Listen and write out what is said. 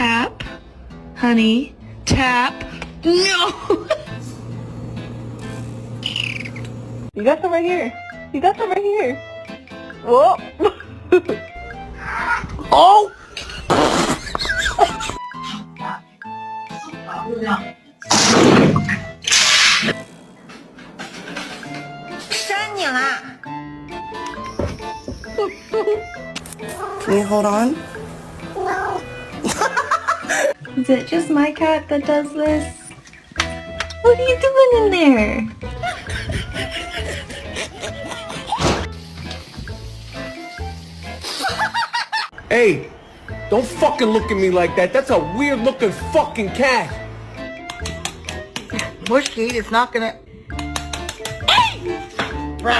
Tap. Honey. Tap. No! You got some right here. You got some right here. Whoa. Oh! Can you hold on? Is it just my cat that does this? What are you doing in there? Hey, don't fucking look at me like that. That's a weird looking fucking cat. Mushy, it's not gonna...